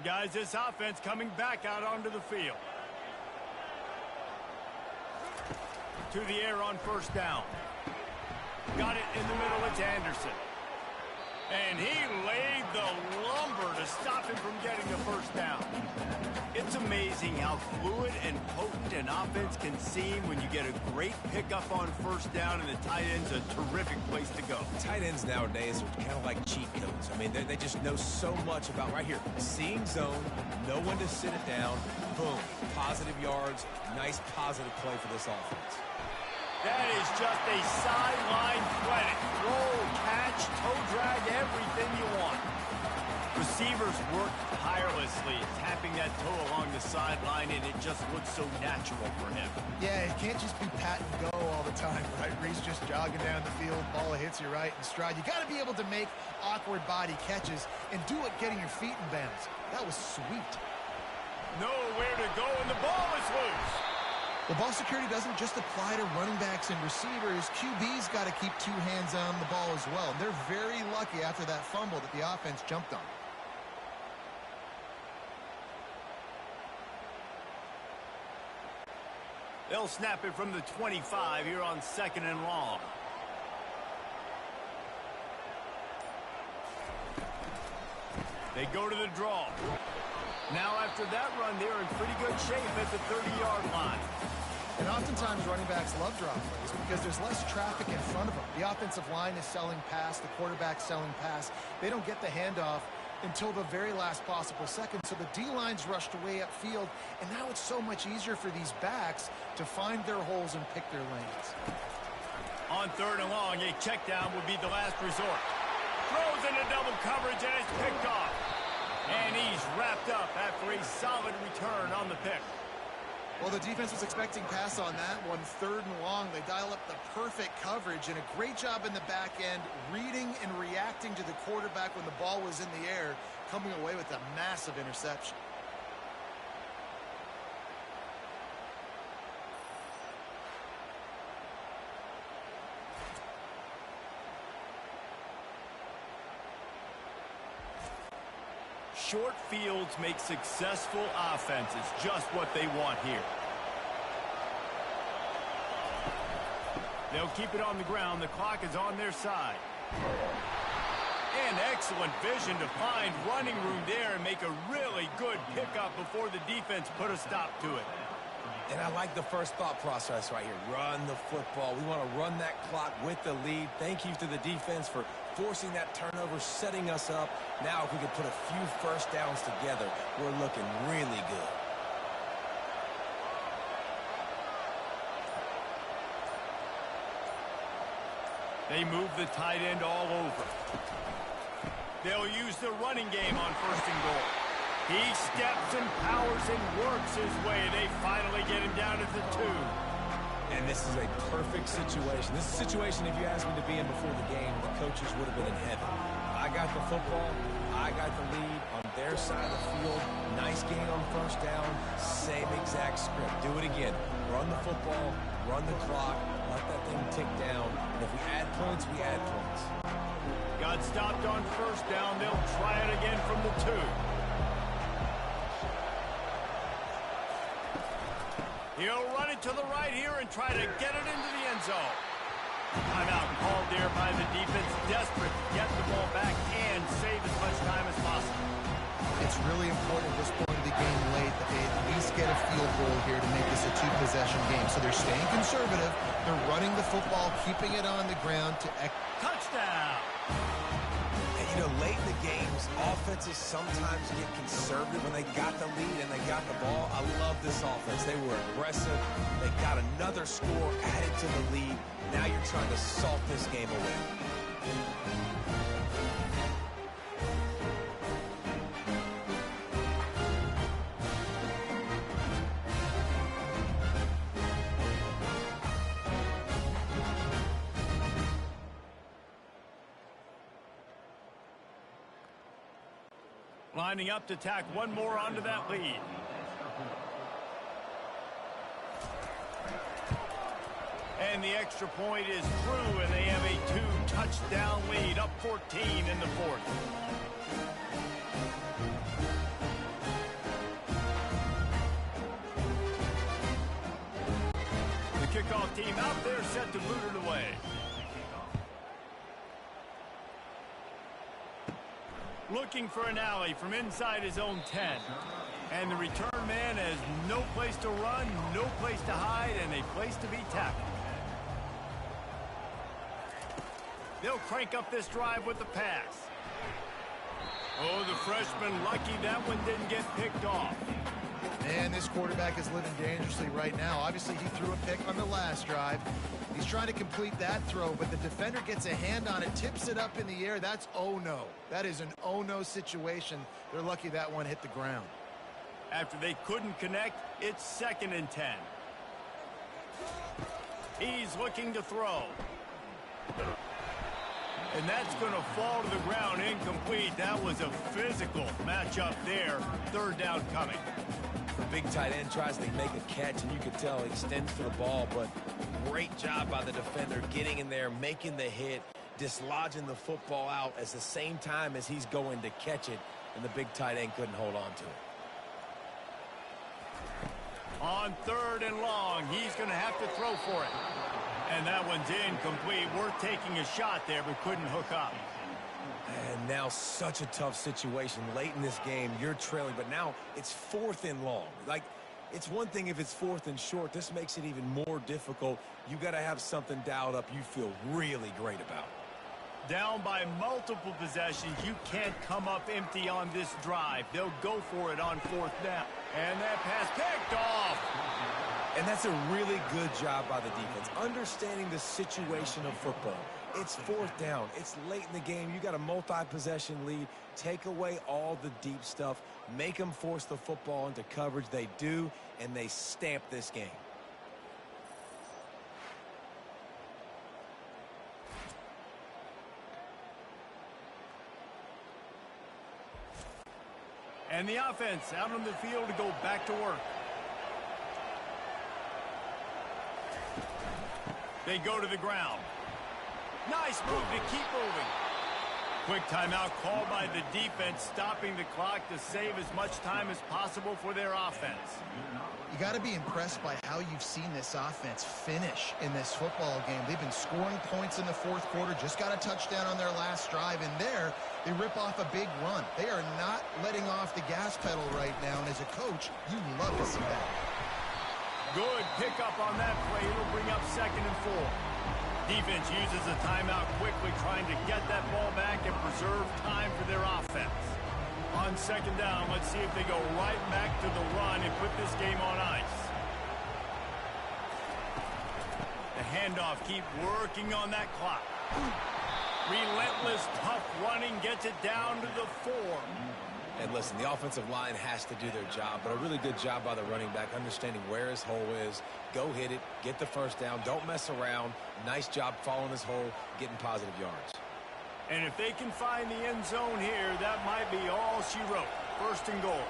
Guys, this offense coming back out onto the field. To the air on first down. Got it in the middle. It's Anderson. And he laid the lumber to stop him from getting the first down. It's amazing how fluid and potent an offense can seem when you get a great pickup on first down, and the tight end's a terrific place to go. Tight ends nowadays are kind of like cheat codes. I mean, they just know so much about right here. Seeing zone, know when to sit it down, boom, positive yards, nice positive play for this offense. That is just a sideline clinic. Roll, catch, toe drag, everything you want. Receivers work tirelessly, tapping that toe along the sideline, and it just looks so natural for him. Yeah, it can't just be pat and go all the time, right? Reese just jogging down the field, ball hits you right in stride. You got to be able to make awkward body catches and do it getting your feet in bounds. That was sweet. Nowhere to go, and the ball is loose. Well, ball security doesn't just apply to running backs and receivers. QB's got to keep two hands on the ball as well. They're very lucky after that fumble that the offense jumped on. They'll snap it from the 25 here on 2nd and long. They go to the draw. Now after that run, they're in pretty good shape at the 30-yard line. And oftentimes running backs love draw plays because there's less traffic in front of them. The offensive line is selling pass, the quarterback's selling pass. They don't get the handoff until the very last possible second, so the D-line's rushed away upfield, and now it's so much easier for these backs to find their holes and pick their lanes. On 3rd and long, a check down would be the last resort. Throws into double coverage, and it's picked off. And he's wrapped up after a solid return on the pick. Well, the defense was expecting pass on that one. 3rd and long, they dial up the perfect coverage and a great job in the back end, reading and reacting to the quarterback when the ball was in the air, coming away with a massive interception. Short fields make successful offenses just what they want here. They'll keep it on the ground. The clock is on their side. And excellent vision to find running room there and make a really good pickup before the defense put a stop to it. And I like the first thought process right here. Run the football. We want to run that clock with the lead. Thank you to the defense for forcing that turnover, setting us up. Now if we could put a few first downs together, we're looking really good. They move the tight end all over. They'll use the running game on 1st and goal. He steps and powers and works his way. They finally get him down at the 2. And this is a perfect situation. This is a situation, if you asked me to be in before the game, the coaches would have been in heaven. I got the football. I got the lead on their side of the field. Nice gain on 1st down. Same exact script. Do it again. Run the football. Run the clock. Let that thing tick down. And if we add points, we add points. Got stopped on 1st down. They'll try it again from the 2. He'll run it to the right here and try to get it into the end zone. Timeout called there by the defense, desperate to get the ball back and save as much time as possible. It's really important at this point of the game late that they at least get a field goal here to make this a 2-possession game. So they're staying conservative. They're running the football, keeping it on the ground to touchdown. And, you know, late in the games, offenses sometimes get conservative when they got the lead and they got the ball. I love this offense. They were aggressive. They got another score added to the lead. Now you're trying to salt this game away. Lining up to tack one more onto that lead. And the extra point is through, and they have a 2-touchdown lead, up 14 in the 4th. team out there set to boot it away. Looking for an alley from inside his own 10. And the return man has no place to run, no place to hide, and a place to be tackled. They'll crank up this drive with the pass. Oh, the freshman lucky that one didn't get picked off. Man, this quarterback is living dangerously right now. Obviously, he threw a pick on the last drive. He's trying to complete that throw, but the defender gets a hand on it, tips it up in the air. That's oh-no. That is an oh-no situation. They're lucky that one hit the ground. After they couldn't connect, it's 2nd and 10. He's looking to throw. And that's going to fall to the ground incomplete. That was a physical matchup there. 3rd down coming. The big tight end tries to make a catch, and you can tell he extends for the ball, but great job by the defender getting in there, making the hit, dislodging the football out at the same time as he's going to catch it, and the big tight end couldn't hold on to it. On 3rd and long, he's going to have to throw for it. And that one's incomplete. We're taking a shot there, but couldn't hook up. And now such a tough situation. Late in this game, you're trailing, but now it's 4th and long. Like, it's one thing if it's 4th and short. This makes it even more difficult. You got to have something dialed up you feel really great about. Down by multiple possessions, you can't come up empty on this drive. They'll go for it on 4th down. And that pass picked off. And that's a really good job by the defense, understanding the situation of football. It's 4th down. It's late in the game. You got a multi-possession lead. Take away all the deep stuff. Make them force the football into coverage. They do, and they stamp this game. And the offense out on the field to go back to work. They go to the ground. Nice move to keep moving. Quick timeout called by the defense, stopping the clock to save as much time as possible for their offense. You got to be impressed by how you've seen this offense finish in this football game. They've been scoring points in the 4th quarter, just got a touchdown on their last drive, and there they rip off a big run. They are not letting off the gas pedal right now, and as a coach, you love to see that. Good pickup on that play. It'll bring up 2nd and 4. Defense uses a timeout quickly, trying to get that ball back and preserve time for their offense. On 2nd down, let's see if they go right back to the run and put this game on ice. The handoff, keep working on that clock. Relentless, tough running gets it down to the 4. And listen, the offensive line has to do their job, but a really good job by the running back, understanding where his hole is. Go hit it, get the 1st down, don't mess around. Nice job following his hole, getting positive yards. And if they can find the end zone here, that might be all she wrote. 1st and goal.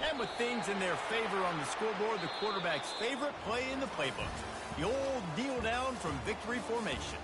And with things in their favor on the scoreboard, the quarterback's favorite play in the playbook. The old kneel down from victory formation.